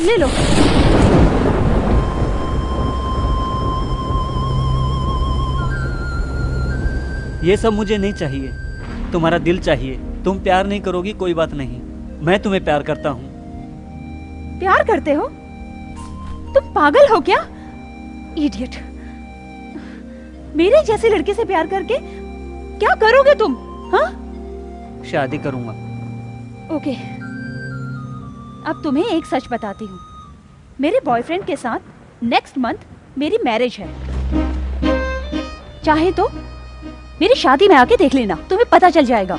ले लो। ये सब मुझे नहीं चाहिए, तुम्हारा दिल चाहिए। तुम प्यार नहीं करोगी कोई बात नहीं, मैं तुम्हें प्यार करता हूँ। प्यार करते हो? तुम पागल हो क्या? इडियट। मेरे जैसे लड़के से प्यार करके क्या करोगे तुम? हाँ? शादी करूंगा। ओके, अब तुम्हें एक सच बताती हूँ। मेरे बॉयफ्रेंड के साथ नेक्स्ट मंथ मेरी मैरिज है। चाहे तो मेरी शादी में आके देख लेना, तुम्हें पता चल जाएगा।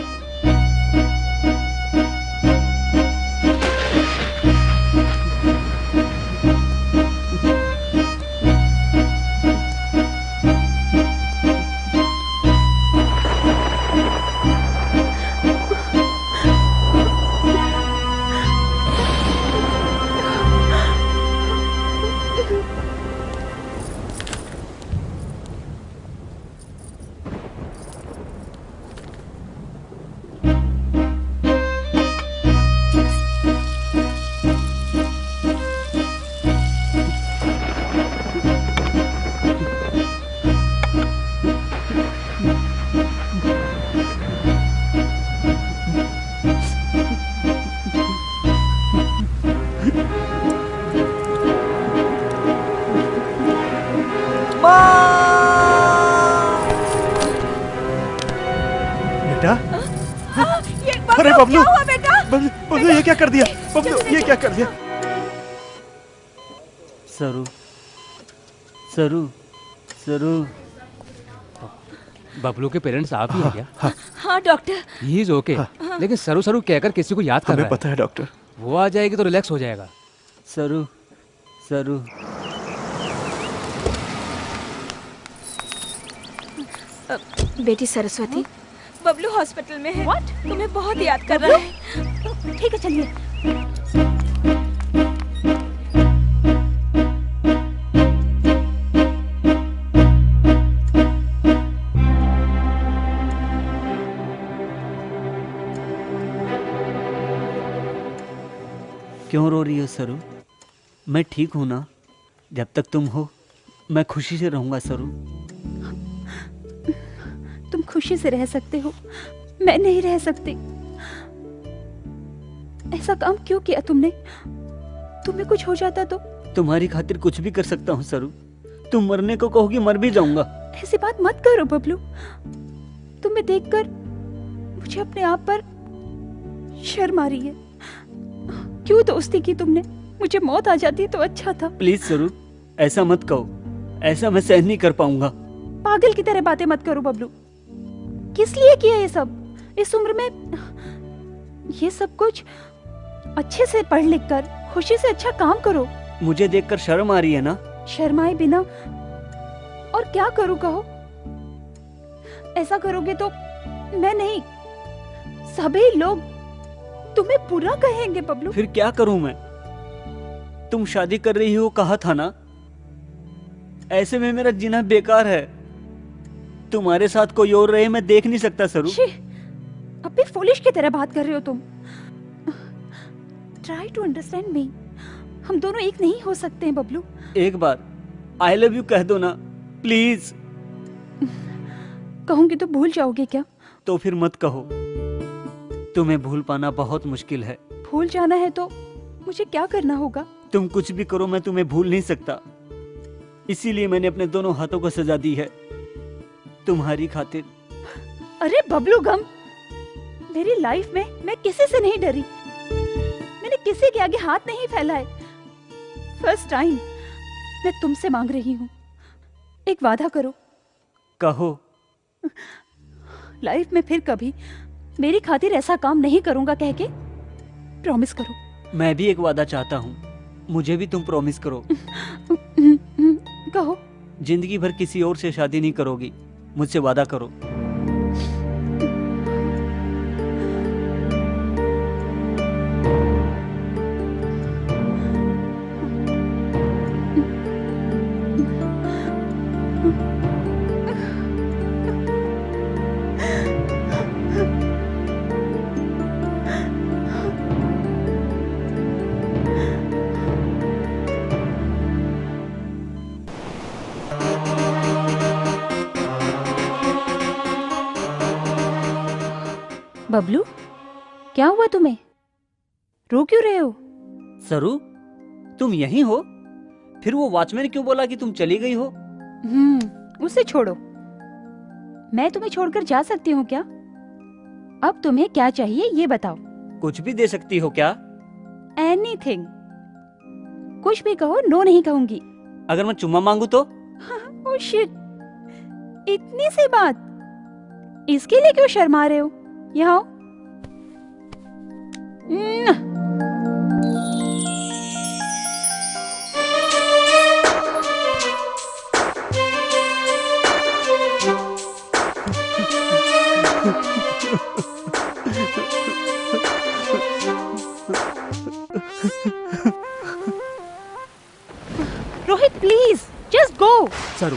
बेटा, अरे बबलू, क्या हुआ बेटा? बबलू ये क्या कर दिया? बबलू ये क्या कर दिया? सरू, सरू, सरू। बबलू के पेरेंट्स आप ही हैं क्या? हाँ डॉक्टर। ही इज ओके, लेकिन सरू सरू कहकर किसी को याद कर हमें रहा है। पता है डॉक्टर। वो आ जाएगी तो रिलैक्स हो जाएगा। सरू, सरू। बेटी सरस्वती, बबलू हॉस्पिटल में है। What? तुम्हें बहुत याद कर रहा है। ठीक है, चलिए। क्यों रो रही हो सरू? मैं ठीक हूं ना? जब तक तुम हो मैं खुशी से रहूंगा सरू। तुम खुशी से रह सकते हो, मैं नहीं रह सकती। ऐसा काम क्यों किया तुमने? तुम्हें कुछ हो जाता तो? तुम्हारी खातिर कुछ भी कर सकता हूँ सरू। तुम मरने को कहोगी, मर भी जाऊंगा। ऐसी बात मत करो बबलू। तुम्हें देखकर मुझे अपने आप पर शर्म आ रही है। क्यों दोस्ती की तुमने? मुझे मौत आ जाती तो अच्छा था। प्लीज सरू, ऐसा मत कहो। ऐसा मैं सहन नहीं कर पाऊंगा। पागल की तरह बातें मत करो बबलू। किस लिए किया ये सब? इस उम्र में ये सब कुछ? अच्छे से पढ़ लिख कर खुशी से अच्छा काम करो। मुझे देखकर शर्म आ रही है ना? शर्माए बिना और क्या करूं कहो? ऐसा करोगे तो मैं नहीं, सभी लोग तुम्हें बुरा कहेंगे बबलू। फिर क्या करूं मैं? तुम शादी कर रही हो कहा था ना? ऐसे में मेरा जीना बेकार है। तुम्हारे साथ कोई और रहे मैं देख नहीं सकता सरू। अब भी फूलिश की तरह बात कर रहे हो तुम। Try to understand me. हम दोनों एक नहीं हो सकते हैं बबलू। एक बार आई लव यू कह दो ना प्लीज। कहूंगी तो भूल जाओगे क्या? तो फिर मत कहो। तुम्हें भूल पाना बहुत मुश्किल है। भूल जाना है तो मुझे क्या करना होगा? तुम कुछ भी करो मैं तुम्हें भूल नहीं सकता। इसीलिए मैंने अपने दोनों हाथों को सजा दी है तुम्हारी खातिर। अरे बबलू गम, मेरी लाइफ में मैं किसी से नहीं डरी। मैंने किसी के आगे हाथ नहीं फैलाए। फर्स्ट टाइम मैं तुमसे मांग रही हूँ, एक वादा करो। कहो। लाइफ में फिर कभी मेरी खातिर ऐसा काम नहीं करूंगा कह के प्रॉमिस करो। मैं भी एक वादा चाहता हूँ, मुझे भी तुम प्रॉमिस करो। कहो। जिंदगी भर किसी और से शादी नहीं करोगी, मुझसे वादा करो। बबलू, क्या हुआ तुम्हें? रो क्यों रहे हो? सरू, तुम यहीं हो? फिर वो वॉचमैन क्यों बोला कि तुम चली गई हो? उसे छोड़ो। मैं तुम्हें छोड़कर जा सकती हूँ क्या? अब तुम्हें क्या चाहिए ये बताओ। कुछ भी दे सकती हो क्या? एनीथिंग, कुछ भी कहो, नो नहीं कहूंगी। अगर मैं चुम्मा मांगू तो? ओह शिट, इतनी सी बात, इसके लिए क्यों शर्मा रहे हो? यहाँ आओ। Rohit please just go. सरू,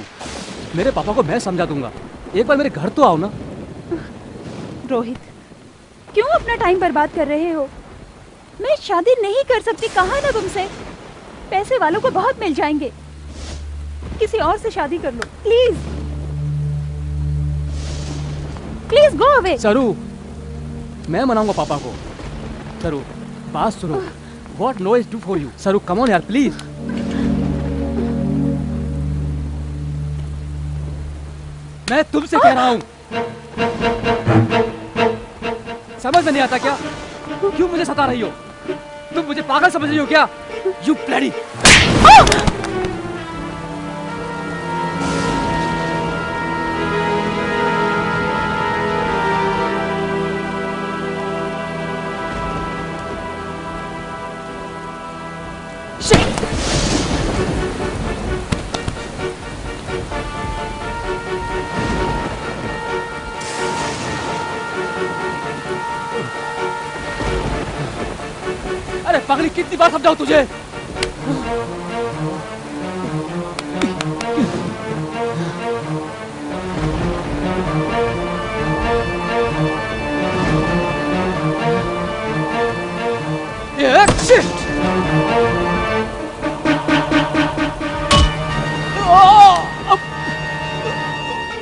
मेरे पापा को मैं समझा दूंगा, एक बार मेरे घर तो आओ ना। रोहित, क्यों अपना टाइम बर्बाद कर रहे हो? मैं शादी नहीं कर सकती, कहा ना तुमसे। पैसे वालों को बहुत मिल जाएंगे, किसी और से शादी कर लो प्लीज। Please go away. सरू, मैं मनाऊंगा पापा को। सरू, बात सुनो। What no is do for you? सरू, come on यार, प्लीज। मैं तुमसे कह रहा हूं, समझ में नहीं आता क्या? क्यों मुझे सता रही हो? तुम मुझे पागल समझ रही हो क्या? You bloody! अरे पागली, कितनी बार समझाऊं तुझे? Shit!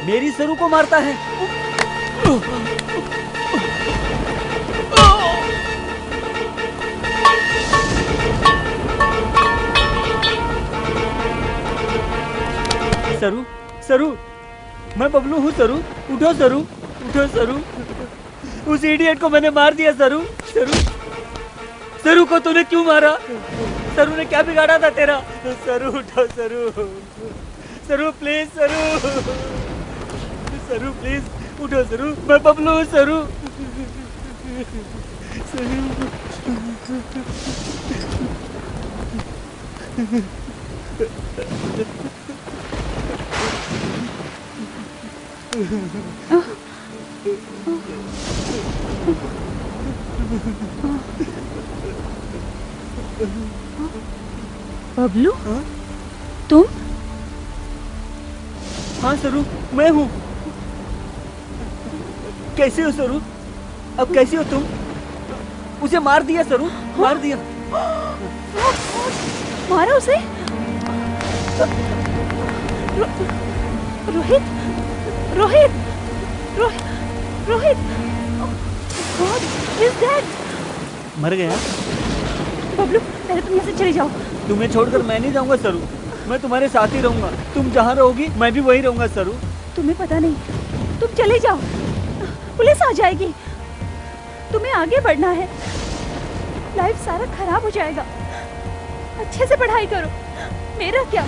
मेरी सरू को मारता है। सरू, सरू, मैं बबलू हूँ सरू, उठो सरू, उठो सरू। उस इडियट को मैंने मार दिया सरू। सरू, सरू को तूने क्यों मारा? सरू ने क्या बिगाड़ा था तेरा? सरू उठो सरू, सरू प्लीज सरू, सरू प्लीज उठो सरू, मैं बबलू हूँ सरू। बबलू, तुम? हाँ सरू, मैं हूँ। कैसे हो सरू? अब कैसे हो तुम? उसे मार दिया सरू, मार दिया। मारा उसे? Rohit, Rohit, Rohit, Rohit, God is dead। मर गया? बबलू, पहले तुम यहाँ से चले जाओ। तुम्हें छोड़कर मैं नहीं जाऊंगा सरू, मैं तुम्हारे साथ ही रहूंगा। तुम जहाँ रहोगी मैं भी वहीं रहूंगा सरू। तुम्हें पता नहीं, तुम चले जाओ, पुलिस आ जाएगी। तुम्हें आगे बढ़ना है, लाइफ सारा खराब हो जाएगा। अच्छे से पढ़ाई करो। मेरा क्या,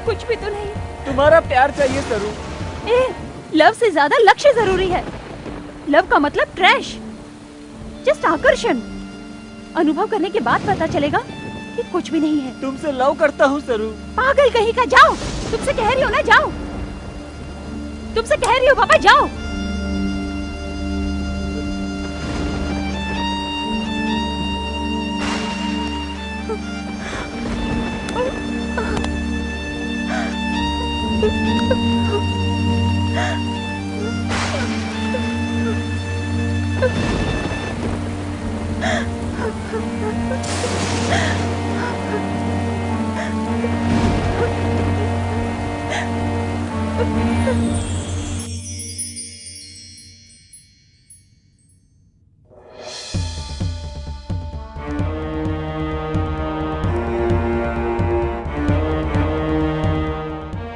कुछ भी तो नहीं। तुम्हारा प्यार चाहिए सरू। लव से ज्यादा लक्ष्य जरूरी है। लव का मतलब ट्रैश, जस्ट आकर्षण। अनुभव करने के बाद पता चलेगा कि कुछ भी नहीं है। तुमसे लव करता हूँ सरू। पागल कहीं का, जाओ। तुमसे कह रही हो ना, जाओ। तुमसे कह रही हो पापा, जाओ।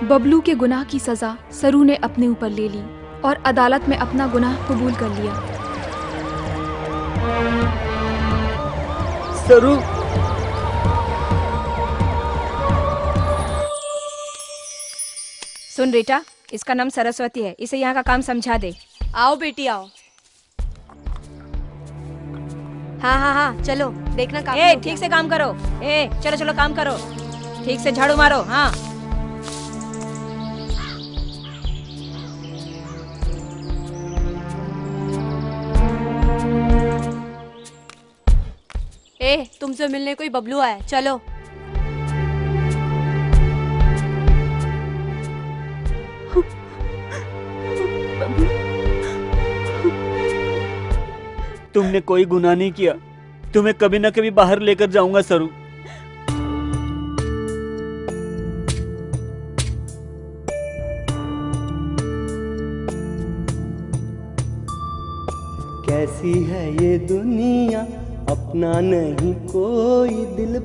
बबलू के गुनाह की सजा सरू ने अपने ऊपर ले ली और अदालत में अपना गुनाह कबूल कर लिया। सरू, सुन रीटा, इसका नाम सरस्वती है, इसे यहाँ का काम समझा दे। आओ बेटी आओ। हाँ हाँ हाँ चलो, देखना काम ए ठीक से काम करो। ए चलो चलो काम करो, ठीक से झाड़ू मारो। हाँ ए तुमसे मिलने कोई बबलू आया, चलो। तुमने कोई गुनाह नहीं किया, तुम्हें कभी ना कभी बाहर लेकर जाऊंगा सरू। कैसी है ये दुनिया, अपना नहीं कोई दिल